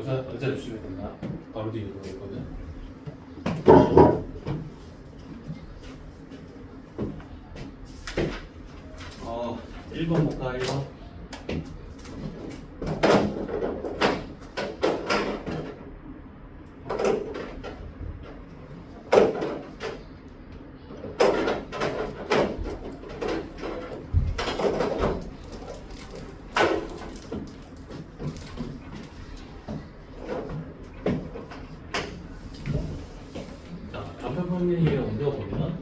의자 주시면 된다. 바로 뒤에 그거 있거든. 1번 볼까 1번. 좌표평면에 옮겨보면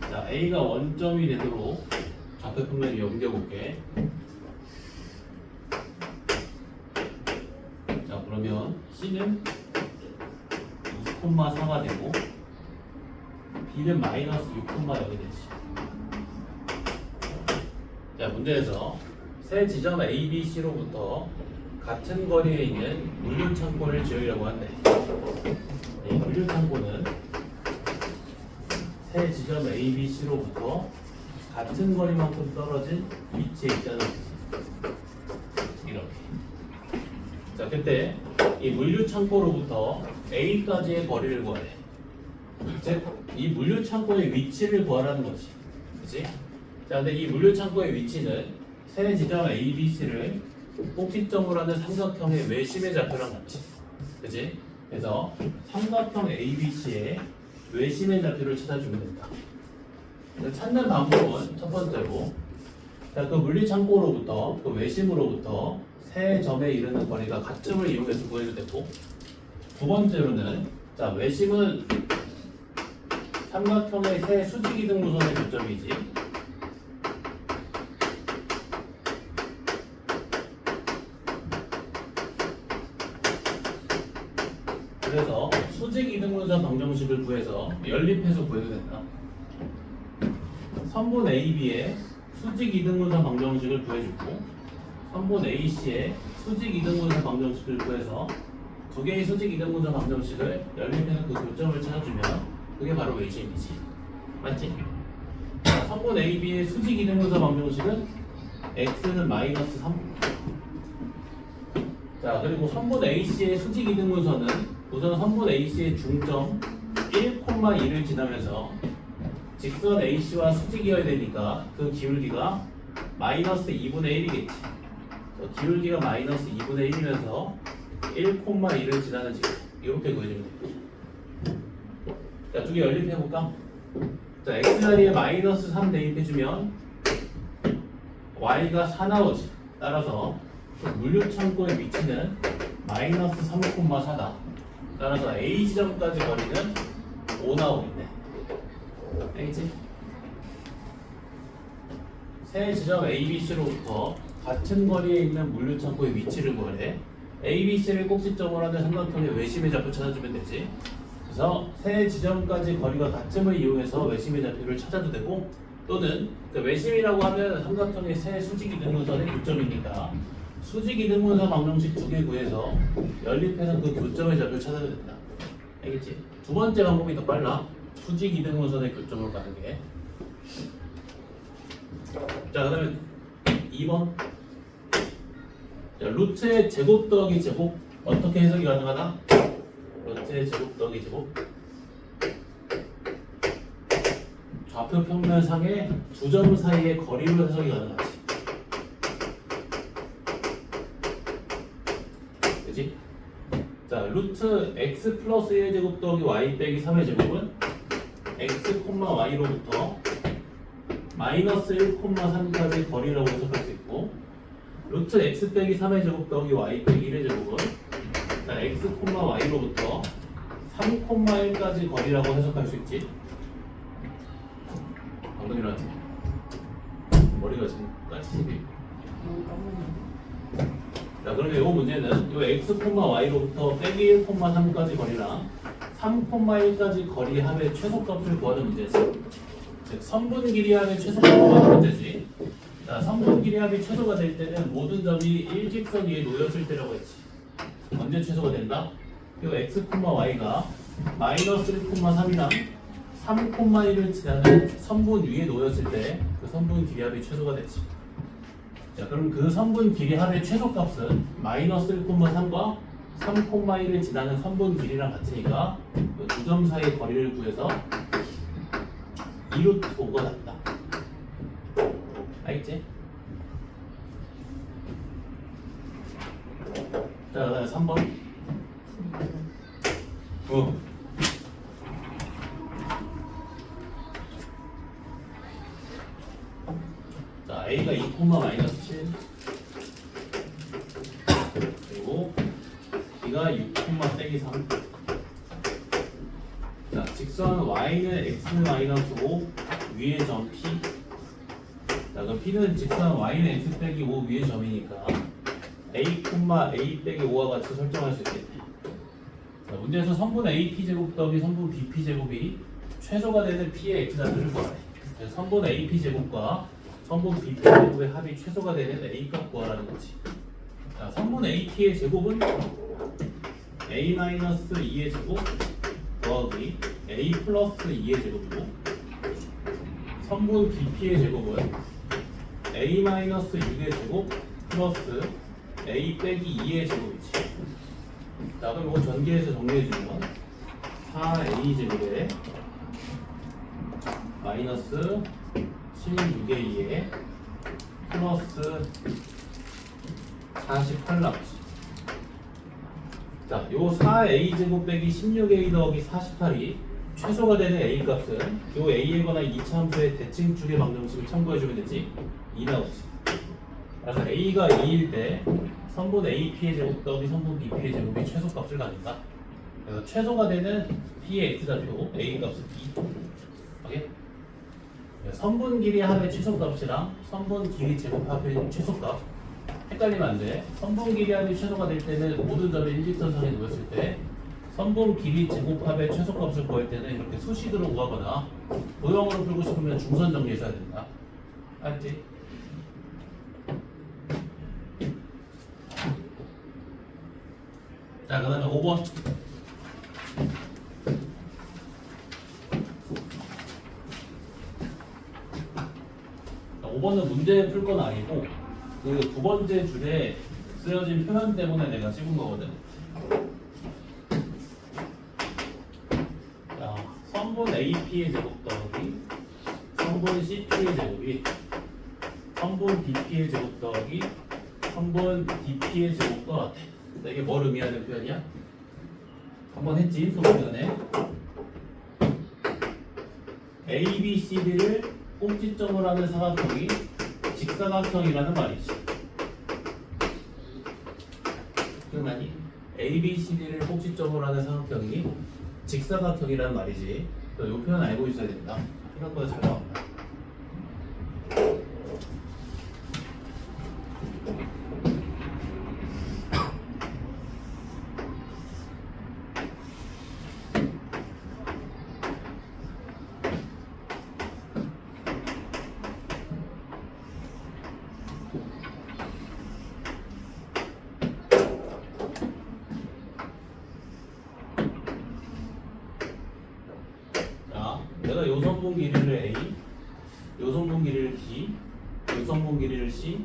자, A가 원점이 되도록 좌표평면에 옮겨볼게. 자, 그러면 C는 2,4가 되고 B는 마이너스 6,0이 되지. 자, 문제에서 세 지점 A, B, C로부터 같은 거리에 있는 물류창고를 지으려고 한대. 이 물류창고는 세 지점 A, B, C로부터 같은 거리만큼 떨어진 위치에 있다는 거지. 이렇게. 자, 그때 이 물류창고로부터 A까지의 거리를 구하래. 즉, 이 물류창고의 위치를 구하라는 거지. 그치? 자, 근데 이 물류창고의 위치는 세 지점 A, B, C를 꼭지점으로 하는 삼각형의 외심의 좌표랑 같지. 그치? 그래서 삼각형 ABC의 외심의 좌표를 찾아주면 된다. 찾는 방법은 첫 번째로 자, 그 물리창고로부터 그 외심으로부터 세 점에 이르는 거리가 같음을 이용해서 구해도 되고, 두 번째로는 자, 외심은 삼각형의 세 수직이등분선의 교점이지. 그래서 수직이등분선 방정식을 구해서 연립해서 구해도 된다. 선분 AB의 수직이등분선 방정식을 구해주고 선분 AC의 수직이등분선 방정식을 구해서 두 개의 수직이등분선 방정식을 연립해서 그 교점을 찾아주면 그게 바로 외심이지. 맞지? 자, 선분 AB의 수직이등분선 방정식은 x는 마이너스 3. 자, 그리고 선분 AC의 수직이등분선은 우선 선분 AC의 중점 1,2를 지나면서 직선 AC와 수직이어야 되니까 그 기울기가 마이너스 2분의 1이겠지. 기울기가 마이너스 2분의 1이면서 1,2를 지나는 직선. 이렇게 구해주면 되겠지. 자, 두 개 연립해볼까? 자, x자리에 마이너스 3 대입해주면 y가 4 나오지. 따라서 물류창고의 위치는 마이너스 3,4다. 따라서 A 지점까지 거리는 5 나오겠네. 알겠지? 세 지점 A, B, C로부터 같은 거리에 있는 물류창고의 위치를 구하래. A, B, C를 꼭지점으로 하는 삼각형의 외심의 좌표 찾아주면 되지. 그래서 세 지점까지 거리가 같음을 이용해서 외심의 좌표를 찾아도 되고, 또는 외심이라고 하면 삼각형의 세 수직이등분선의 교점이니까 수직이등분선 방정식 두 개 구해서 연립해서 그 교점의 좌표를 찾아야 된다. 알겠지? 두 번째 방법이 더 빨라. 수직이등분선의 교점으로 가는 게. 자, 그다음에 2번. 자, 루트의 제곱 더하기 제곱 어떻게 해석이 가능하다? 루트의 제곱 더하기 제곱. 좌표 평면상의 두 점 사이의 거리로 해석이 가능하지. 그치? 자, 루트 x 플러스 1의 제곱 더하기 y 빼기 3의 제곱은 x, y로부터 마이너스 1,3까지 거리라고 해석할 수 있고, 루트 x 빼기 3의 제곱 더하기 y 빼기 1의 제곱은 자, x, y로부터 3,1까지 거리라고 해석할 수 있지. 방금 일어났지? 머리가 지금 까치집이. 자, 그러면 이 문제는 이 x, y로부터 빼기 1,3까지 거리랑 3,1까지 거리 합의 최소값을 구하는 문제지. 즉, 선분 길이 합의 최소값을 구하는 문제지. 자, 선분 길이 합이 최소가 될 때는 모든 점이 일직선 위에 놓였을 때라고 했지. 언제 최소가 된다? 이 x, y가 마이너스 1,3이랑 3,1을 지나는 선분 위에 놓였을 때 그 선분 길이 합이 최소가 됐지. 자, 그럼 그 선분 길이 합의 최소값은 마이너스 1,3과 3,1을 지나는 선분 길이랑 같으니까 그 두 점 사이의 거리를 구해서 2루트 5가 났다. 알겠지? 자, 그 다음에 3번. 자, A가 2, 마이너스 7 그리고 B가 6, 세기 3. 자, 직선 Y는 X 마이너스 5 위의 점 P. 자, 그럼 P는 직선 Y는 X 빼기 5 위의 점이니까 A, A 빼기 5와 같이 설정할 수 있겠네. 자, 문제에서 선분 AP 제곱 더하기 선분 BP 제곱이 최소가 되는 P의 X자들을 구하래. 그래서 선분 AP 제곱과 선분 BP 제곱의 합이 최소가 되는 A 값 구하라는 거지. 자, 선분 AP의 제곱은 A-2의 제곱 더하기 A 플러스 2의 제곱이고, 선분 BP의 제곱은 A-6의 제곱 플러스 A 빼기 2의 제곱이지. 자, 그럼 이거 전개해서 정리해주면 4A 제곱에 마이너스 16의 2에 플러스 48 나오지. 자, 요 4A 제곱 빼기 16A 더하기 48이 최소가 되는 A 값은 요 A에 관한 이차함수의 대칭축의 방정식을 참고해주면 되지. 2 나오지. 그래서 A가 2일 때 선분 AP의 제곱 더하기 선분 BP의 제곱이 최소값을 가진다. 그래서 최소가 되는 P의 X좌표 A 값은 B. 오케이? 선분 길이 합의 최소값이랑 선분 길이 제곱 합의 최소값 헷갈리면 안 돼. 선분 길이 합이 최소가 될 때는 모든 점이 일직선상에 놓였을 때, 선분 길이 제곱합의 최소값을 구할 때는 이렇게 수식으로 구하거나 도형으로 풀고 싶으면 중선 정리해줘야 된다. 알지? 자, 그 다음에 5번. 자, 5번은 문제 풀 건 아니고 그 두 번째 줄에 쓰여진 표현 때문에 내가 찍은 거거든. 자, 선분 AP의 제곱 더하기 선분 CP의 제곱이 선분 BP의 제곱 더하기 선분 DP의 제곱과 같아. 이게 뭘 의미하는 표현이야? 한번 했지, 수업 시간에. ABCD를 꼭지점으로 하는 사각형이 직사각형이라는 말이지. 그러니 ABCD를 꼭지점으로 하는 사각형이 직사각형이라는 말이지. 이 표현 알고 있어야 된다. 생각보다 잘 나온다. 내가 요 선분 길이를 A, 요 선분 길이를 B, 요 선분 길이를 C,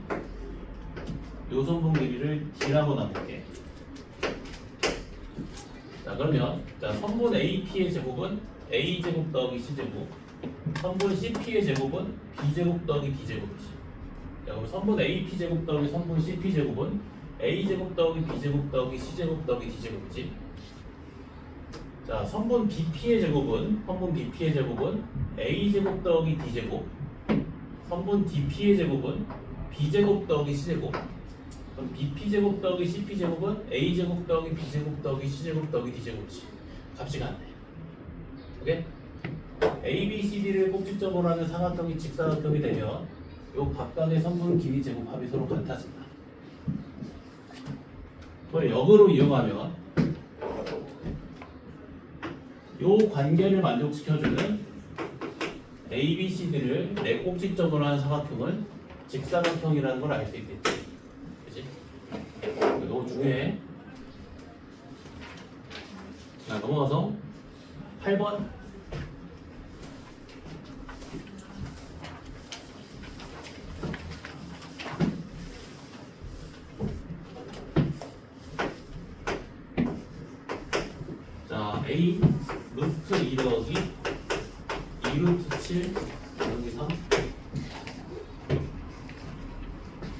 요 선분 길이를 D라고 나눌게. 자, 그러면 자, 선분 AP의 제곱은 A 제곱 더하기 C 제곱, 선분 CP의 제곱은 B 제곱 더하기 D 제곱이지. 자, 그럼 선분 AP 제곱 더하기 선분 CP 제곱은 A 제곱 더하기 B 제곱 더하기 C 제곱 더하기 D 제곱이지. 자, 선분 BP의 제곱은 A 제곱 더하기 D 제곱, 선분 DP의 제곱은 B 제곱 더하기 C 제곱. 그럼 BP 제곱 더하기 CP 제곱은 A 제곱 더하기 B 제곱 더하기 C 제곱 더하기 D 제곱이지. 값이 같네. 오케이? ABCD를 꼭지점으로 하는 사각형이 직사각형이 되면 요 각각의 선분 길이 제곱합이 서로 같아진다. 그걸 역으로 이용하면 요 관계를 만족시켜주는 ABCD를 내 꼭지점으로 하는 사각형은 직사각형이라는 걸 알 수 있겠지. 그치? 이거 중요해. 자, 넘어가서 8번. A 루트 2 더하기 2 루트 7 더하기 3.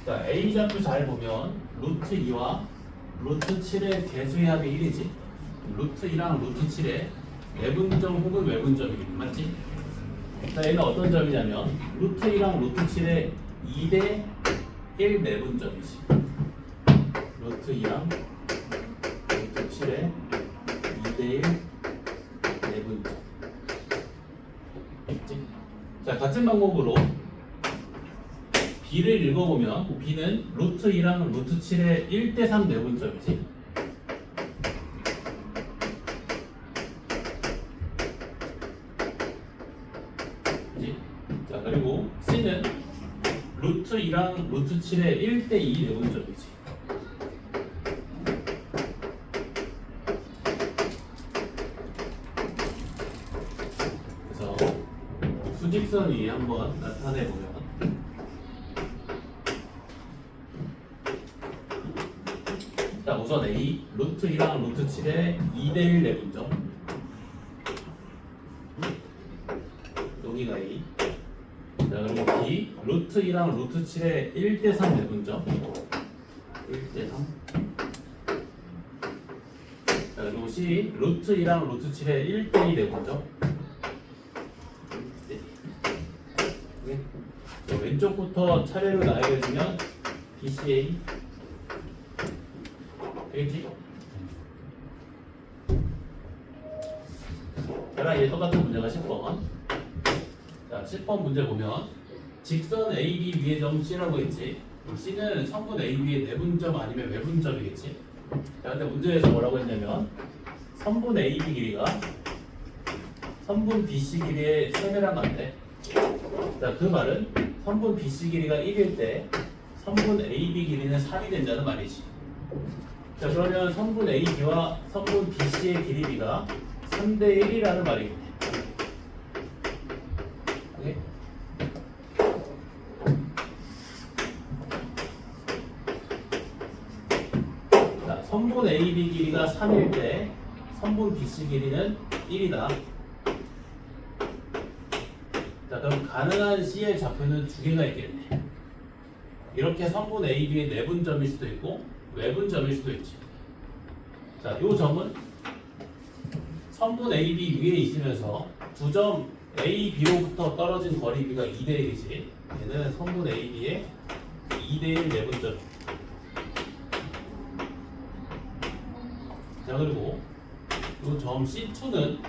자, A 좌표 잘 보면 루트 2와 루트 7의 개수의 합이 1이지. 루트 2랑 루트 7의 내분점 혹은 외분점이겠지. 맞지? 자, 얘는 어떤 점이냐면 루트 2랑 루트 7의 2대 1 내분점이지. 루트 2랑 루트 7의 2대 1 내분점. 있지? 자, 같은 방법으로 B를 읽어보면 B는 루트 2랑 루트 7의 1대 3 내분점이지. 자, 그리고 C는 루트 2랑 루트 7의 1대 2 내분점이지. 그래서 수직선 위에 한번 나타내보면 자, 우선 A 루트 2랑 루트 7의 2대 1 내분점. 여기가 A. 자, 그리고 B 루트 2랑 루트 7의 1대 3 내분점. 1대 3. 자, 그리고 C 루트 2랑 루트 7의 1대 2 내분점. 네. 자, 왼쪽부터 차례로 나열해주면 BCA. 되겠지? 자, 이제 똑같은 문제가 10번. 자, 10번 문제 보면 직선 AB 위의 점 C라고 했지. C는 성분 AB의 내분점 아니면 외분점이겠지. 자, 근데 문제에서 뭐라고 했냐면 선분 AB 길이가 선분 BC 길이의 3배랑 같대. 자, 그 말은 선분 BC 길이가 1일 때 선분 AB 길이는 3이 된다는 말이지. 자, 그러면 선분 AB와 선분 BC의 길이비가 3대 1이라는 말이겠네. 오케이? 자, 선분 AB 길이가 3일 때 선분 BC 길이는 1이다. 자, 그럼 가능한 C의 좌표는 두 개가 있겠네. 이렇게 선분 AB의 내분점일 수도 있고 외분점일 수도 있지. 자, 이 점은 선분 AB 위에 있으면서 두 점 A, B로부터 떨어진 거리비가 2대 1이지. 얘는 선분 AB의 2대 1 내분점. 자, 그리고 이 점 C2는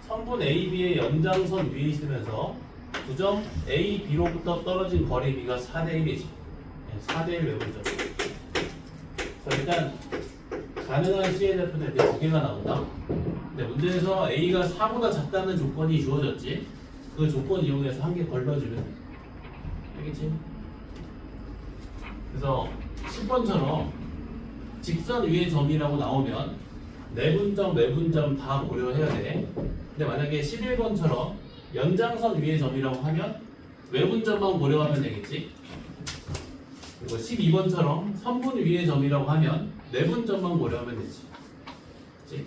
선분 AB의 연장선 위에 있으면서 두 점 A, B로부터 떨어진 거리비가 4대 1이지. 4대 1 내분점. 자, 일단 가능한 C의 좌표는 이렇게 두 개가 나온다. 근데 문제에서 A가 4보다 작다는 조건이 주어졌지. 그 조건 이용해서 한 개 걸러주면 돼. 알겠지? 그래서 10번처럼 직선 위의 점이라고 나오면 내분점, 외분점 다 고려해야 돼. 근데 만약에 11번처럼 연장선 위의 점이라고 하면 외분점만 고려하면 되겠지. 그리고 12번처럼 선분 위의 점이라고 하면 내분점만 고려하면 되지. 그치?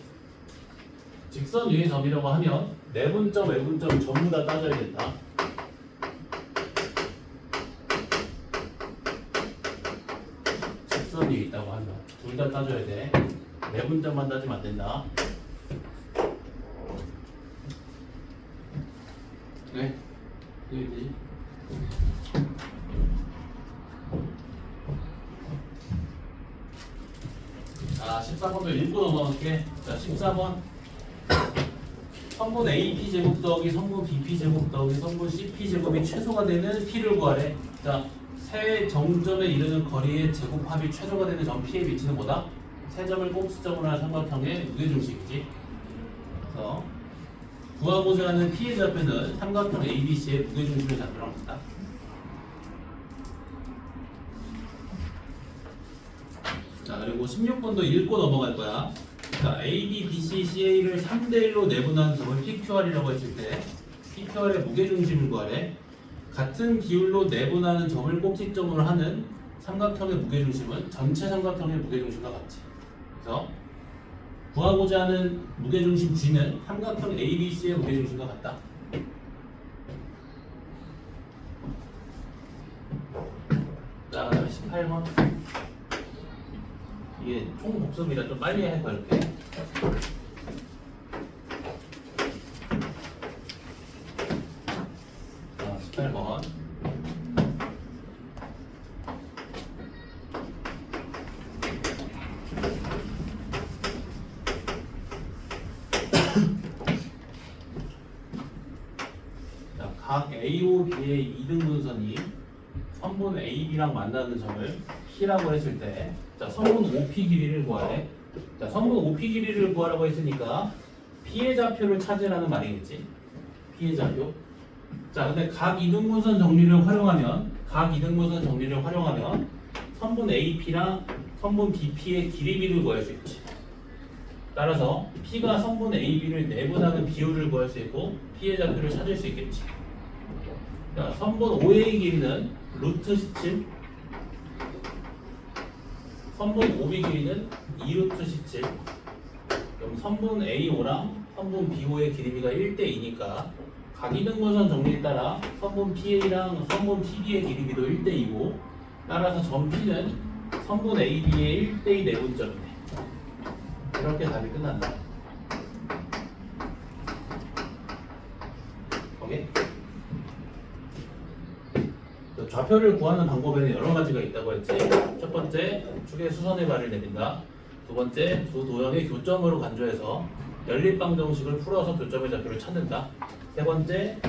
직선 위의 점이라고 하면 내분점, 외분점 전부 다 따져야 된다. 직선 위에 있다고 하면 둘 다 따져야 돼. 내분점만 따지면 안 된다. 네? 되겠지? 자, 14번도 읽고 넘어갈게. 자, 14번. 성분 AP 제곱 더하기 성분 BP 제곱 더하기 성분 CP 제곱이 최소가 되는 P를 구하래. 자, 세 정점에 이르는 거리의 제곱합이 최소가 되는 점 P의 위치는 뭐다? 세 점을 꼼수점으로 한 삼각형의 무게중심이지. 그래서 구하고자 하는 P의 좌표는 삼각형 ABC의 무게중심의 좌표라고 합니다. 자, 그리고 16번도 읽고 넘어갈 거야. 자, A, B, B, C, CA를 3대 1로 내분하는 점을 PQR이라고 했을 때 PQR의 무게중심을 구하래. 같은 비율로 내분하는 점을 꼭지점으로 하는 삼각형의 무게중심은 전체 삼각형의 무게중심과 같지. 그래서 구하고자 하는 무게중심 G는 삼각형 ABC의 무게중심과 같다. 자, 그다음에 18번. 이게 총 복습이라 좀 빨리 해서 이렇게. 자, 18번. 각 AO, B의 이등분선이 선분 AB랑 만나는 점을 P라고 했을 때, 자, 선분 OP 길이를 구하래. 자, 선분 OP 길이를 구하라고 했으니까 P의 좌표를 찾으라는 말이겠지. P의 좌표. 자, 근데 각 이등분선 정리를 활용하면 선분 AP랑 선분 BP의 길이비를 구할 수 있지. 따라서 P가 선분 AB를 내분하는 비율을 구할 수 있고 P의 좌표를 찾을 수 있겠지. 자, 선분 OA 길이는 루트 17, 선분 OB 길이는 2루트 17. 그럼 선분 AO랑 선분 BO의 길이비가 1대2니까 각 이등분선 정리에 따라 선분 PA랑 선분 PB의 길이비도 1대2고 따라서 점 P는 선분 AB의 1대2 내분점이네. 이렇게 답이 끝난다. 오케이? 좌표를 구하는 방법에는 여러 가지가 있다고 했지. 첫 번째, 축의 수선의 발을 내린다. 두 번째, 두 도형의 교점으로 간주해서 연립방 정식을 풀어서 교점의 좌표를 찾는다. 세 번째,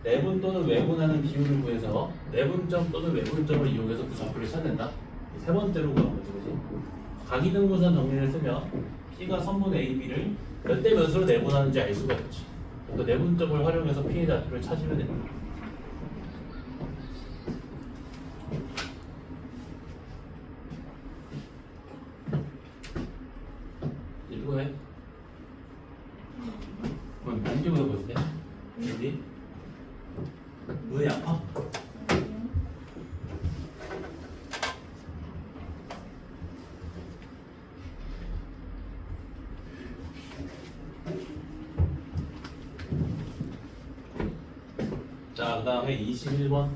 내분 또는 외분하는 비율을 구해서 내분점 또는 외분점을 이용해서 그 좌표를 찾는다. 세 번째로 구한 거지, 그지? 각이등분선 정리를 쓰면 P가 선분 AB를 몇 대 몇으로 내분하는지 알 수가 있지. 그 내분점을 활용해서 P의 좌표를 찾으면 됩니다. 이거 해? 그럼 만지고 해보는데? 어디? 왜 아파? 자, 그 다음에 21번.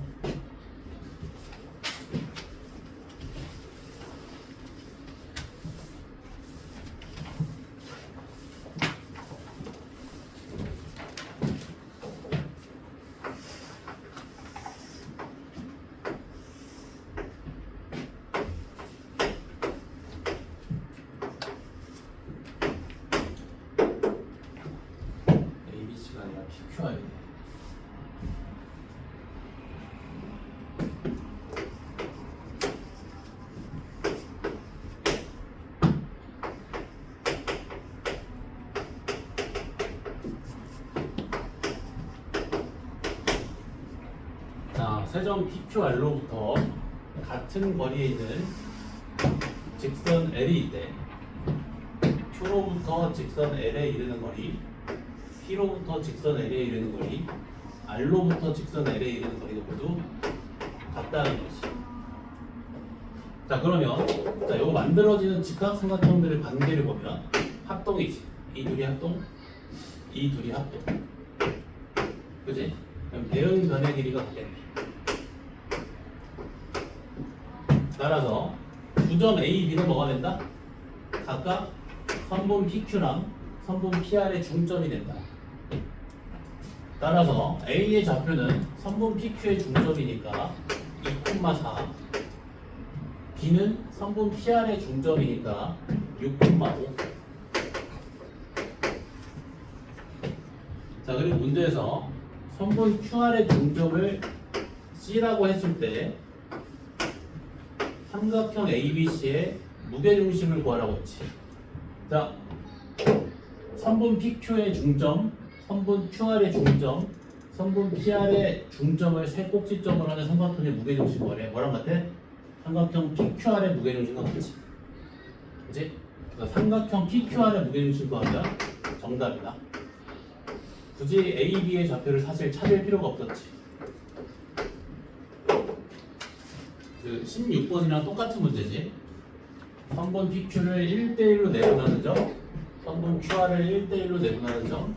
ABC가 아니라 PQR이네. 자, 세점 PQR로부터 같은 거리에 있는 직선 L이 있대. Q로부터 직선 L에 이르는 거리, P로부터 직선 L에 이르는 거리, R로부터 직선 L에 이르는 거리가 모두 같다는 거지. 자, 그러면 자, 이거 만들어지는 직각삼각형들의 관계를 보면 합동이지. 이 둘이 합동, 이 둘이 합동. 그지? 그럼 대응변의 길이가 같겠네. 따라서 두 점 A, B는 뭐가 된다? 각각 선분 PQ랑 선분 PR의 중점이 된다. 따라서 A의 좌표는 선분 PQ의 중점이니까 2,4, B는 선분 PR의 중점이니까 6,5. 자, 그리고 문제에서 선분 QR의 중점을 C라고 했을 때 삼각형 ABC의 무게중심을 구하라고 했지. 자, 선분 PQ의 중점, 선분 QR의 중점, 선분 PR의 중점을 세 꼭지점으로 하는 삼각형의 무게중심 구하래. 뭐랑 같아? 삼각형 PQR의 무게중심과 같지. 그치? 그래서 삼각형 PQR의 무게중심 구하면 정답이다. 굳이 A, B의 좌표를 사실 찾을 필요가 없었지. 그 16번이랑 똑같은 문제지. 선분 PQ를 1대1로 내분하는 점, 선분 QR을 1대1로 내분하는 점,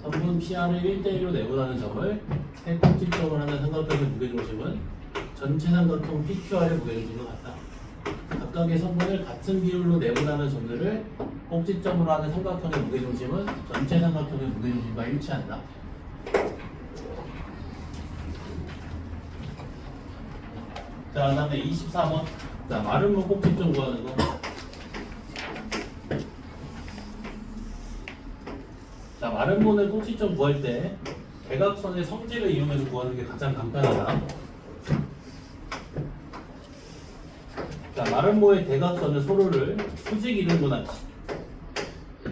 선분 PR을 1대1로 내분하는 점을 세 꼭지점을 하는 삼각형의 무게중심은 전체 삼각형 PQR의 무게중심과 같다. 각각의 선분을 같은 비율로 내분하는 점들을 꼭지점으로 하는 삼각형의 무게중심은 전체 삼각형의 무게중심과 일치한다. 자, 그 다음에 24번. 자, 마름모 꼭지점 구하는 거. 자, 마름모의 꼭지점 구할 때 대각선의 성질을 이용해서 구하는 게 가장 간단하다. 자, 마름모의 대각선은 서로를 수직 이등분하지.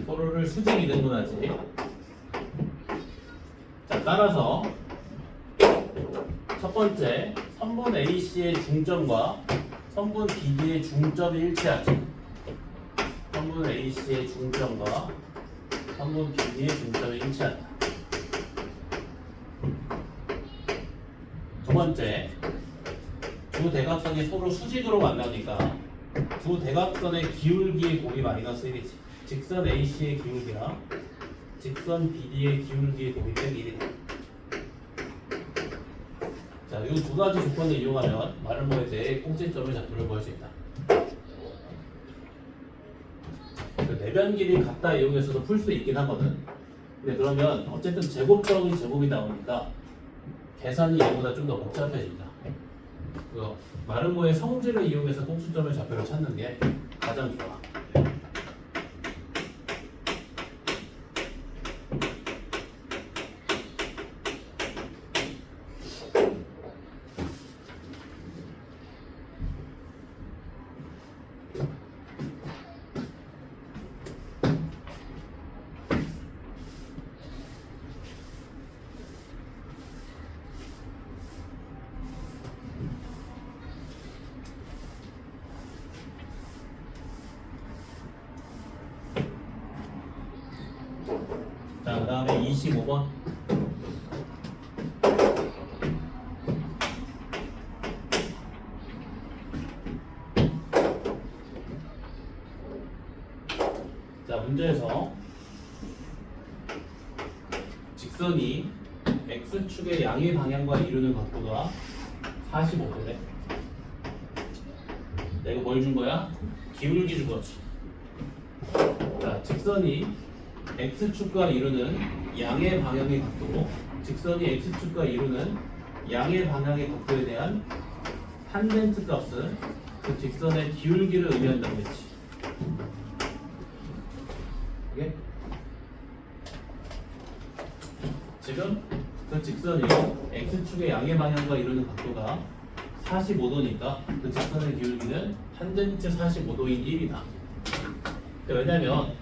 서로를 수직 이등분하지. 자, 따라서 첫 번째 선분 AC의 중점과 선분 BD의 중점이 일치하지. 선분 AC의 중점과 선분 BD의 중점이 일치한다. 두 번째, 두 대각선이 서로 수직으로 만나니까 두 대각선의 기울기의 곱이 마이너스 1이지. 직선 AC의 기울기랑 직선 BD의 기울기의 곱이 빼기 1이다. 자, 이 두 가지 조건을 이용하면 마름모에 대해 꼭지점의 좌표를 구할 수 있다. 그 내변 길이 같다 이용해서도 풀 수 있긴 하거든. 근데 그러면 어쨌든 제곱적인 제곱이 나오니까 계산이 얘보다 좀 더 복잡해진다. 그래서 마름모의 성질을 이용해서 꼭지점의 좌표를 찾는 게 가장 좋아. 자, 그 다음에 25번. 자, 문제에서 직선이 X축의 양의 방향과 이루는 각도가 45도래. 내가 뭘 준 거야? 기울기 준 거지. 자, 직선이 X축과 이루는 양의 방향의 각도고, 직선이 X축과 이루는 양의 방향의 각도에 대한 탄젠트 값은 그 직선의 기울기를 의미한다고 했지. 오케이? 지금 그 직선이 X축의 양의 방향과 이루는 각도가 45도니까 그 직선의 기울기는 탄젠트 45도인 1이다. 왜냐면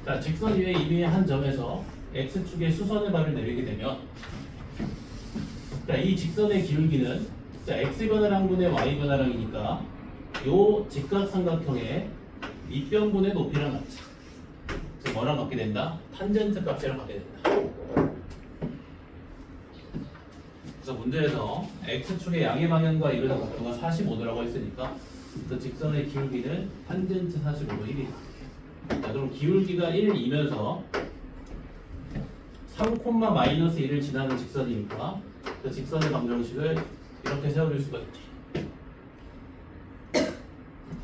자, 직선 위에 이미 한 점에서 X축의 수선의 발을 내리게 되면 자, 이 직선의 기울기는 자, X변화량분의 Y변화량이니까 요 직각삼각형의 밑변분의 높이랑 같자. 그래서 뭐랑 같게 된다? 탄젠트 값이랑 같게 된다. 그래서 문제에서 X축의 양의 방향과 이루는 각도가 45도라고 했으니까 그 직선의 기울기는 탄젠트 45도 1이다. 자, 그럼 기울기가 1이면서 3,-1을 지나는 직선이니까 그 직선의 방정식을 이렇게 세워줄 수가 있지.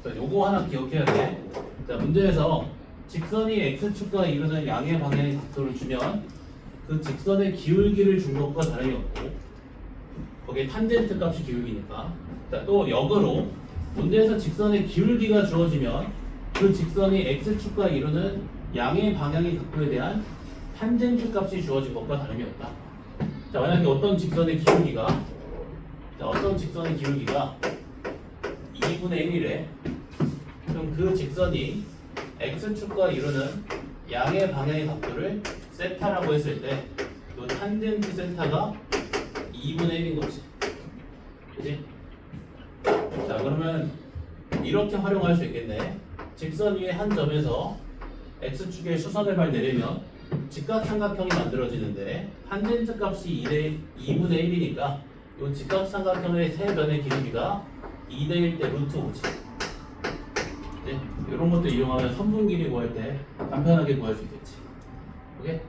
자, 요거 하나 기억해야 돼. 자, 문제에서 직선이 X축과 이루는 양의 방향의 각도를 주면 그 직선의 기울기를 준 것과 다름이 없고 거기에 탄젠트 값이 기울기니까. 자, 또 역으로 문제에서 직선의 기울기가 주어지면 그 직선이 X축과 이루는 양의 방향의 각도에 대한 탄젠트 값이 주어진 것과 다름이 없다. 자, 만약에 어떤 직선의 기울기가 2분의 1이래. 그럼 그 직선이 X축과 이루는 양의 방향의 각도를 세타라고 했을 때 이 탄젠트 세타가 2분의 1인 거지. 그치? 자, 그러면 이렇게 활용할 수 있겠네. 직선 위에 한 점에서 X축의 수선의 발 내리면 직각삼각형이 만들어지는데 탄젠트 값이 2분의 1이니까 이 직각삼각형의 세 변의 기울기가 2대 1 대 루트 5지. 네? 이런 것도 이용하면 선분 길이 구할 때 간편하게 구할 수 있겠지. 오케이?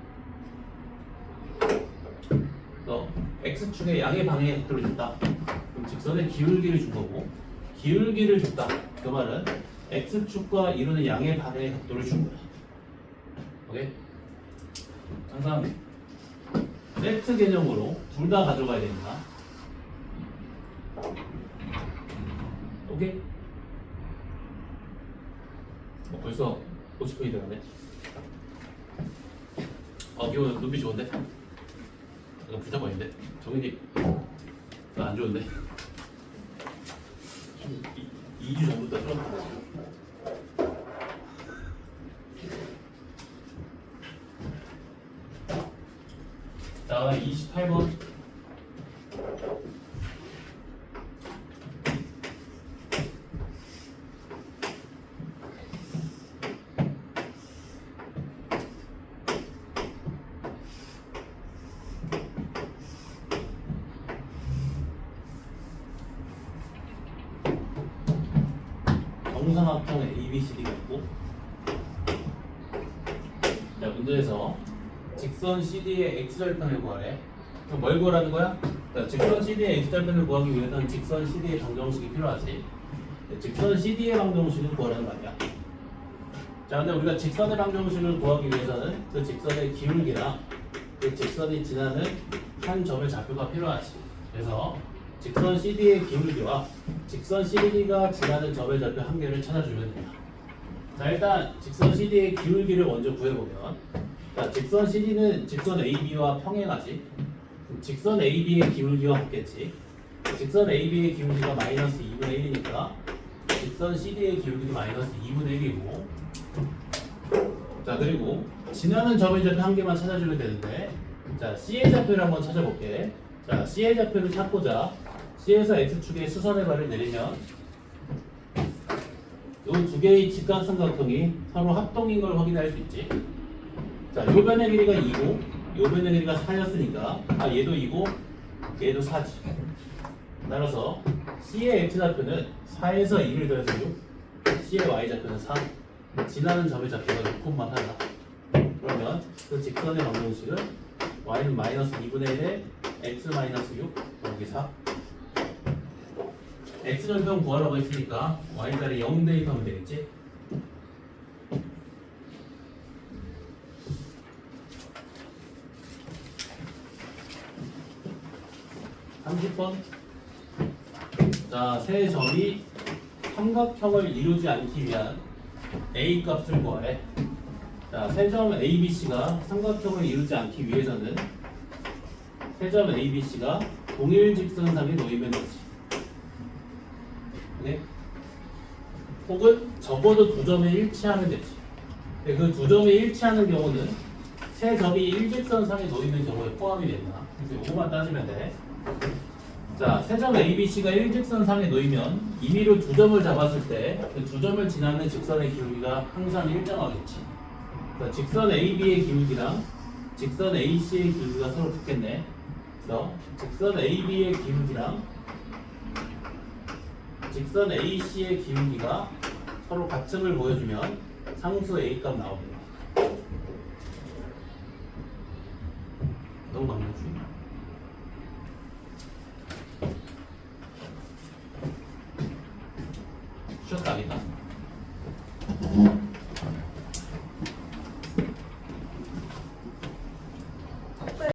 또 x축의 양의 방향의 각도를 줬다. 그럼 직선의 기울기를 준 거고, 기울기를 줬다. 그 말은 x축과 이루는 양의 방향의 각도를 준 거야. 오케이? 항상 세트 개념으로 둘 다 가져가야 됩니다. 오케이? 벌써 50분이 들어가네. 이거 눈빛 좋은데? 약간 불타버린데? 정인이 안 좋은데? 2주 전부터 좀 자, 28번. 정삼각형 ABCD가 있고, 자, 문제에서 직선 CD의 X절편을 구하래. 그럼 뭘 구하라는 거야? 자, 직선 CD의 X절편을 구하기 위해서는 직선 CD의 방정식이 필요하지. 직선 CD의 방정식을 구하라는 거 아니야. 자, 근데 우리가 직선의 방정식을 구하기 위해서는 그 직선의 기울기랑 그 직선이 지나는 한 점의 좌표가 필요하지. 그래서 직선 CD의 기울기와 직선 CD가 지나는 점의 좌표 한 개를 찾아주면 된다. 자, 일단 직선 CD의 기울기를 먼저 구해보면, 자, 직선 CD는 직선 AB와 평행하지. 직선 AB의 기울기와 같겠지. 직선 AB의 기울기가 마이너스 2분의 1이니까 직선 CD의 기울기도 마이너스 2분의 1이고, 자, 그리고 지나는 점의 좌표 한 개만 찾아주면 되는데, 자, C의 좌표를 한번 찾아볼게. 자, C의 좌표를 찾고자 C에서 X축의 수선의 발을 내리면 이 두 개의 직각삼각형이 서로 합동인 걸 확인할 수 있지. 자, 요 변의 길이가 2고 요 변의 길이가 4였으니까 얘도 2고 얘도 4지. 따라서 C의 X좌표는 4에서 2를 더해서 6, C의 Y좌표는 4, 지나는 점의 좌표가 6콤마 하나. 그러면 그 직선의 방정식은 Y는 마이너스 2분의 1에 X 마이너스 6, 여기 4. X절편 구하라고 했으니까 Y자리 0 대입하면 되겠지? (30번) 자, 세 점이 삼각형을 이루지 않기 위한 A 값을 구하래. 자, 세 점 ABC가 삼각형을 이루지 않기 위해서는 세 점 ABC가 동일 직선상에 놓이면 되지. 네? 혹은 적어도 두 점에 일치하면 되지. 그 두 점에 일치하는 경우는 세 점이 일직선상에 놓이는 경우에 포함이 된다. 그래서 이거만 따지면 돼. 자, 세 점 ABC가 일직선상에 놓이면 임의로 두 점을 잡았을 때 그 두 점을 지나는 직선의 기울기가 항상 일정하겠지. 그러니까 직선 AB의 기울기랑 직선 AC의 기울기가 서로 붙겠네. 그래서 직선 AB의 기울기랑 직선 AC의 기울기가 서로 같음을 보여주면 상수 A 값 나옵니다. 너무 강조지? 쉬었다 하겠다.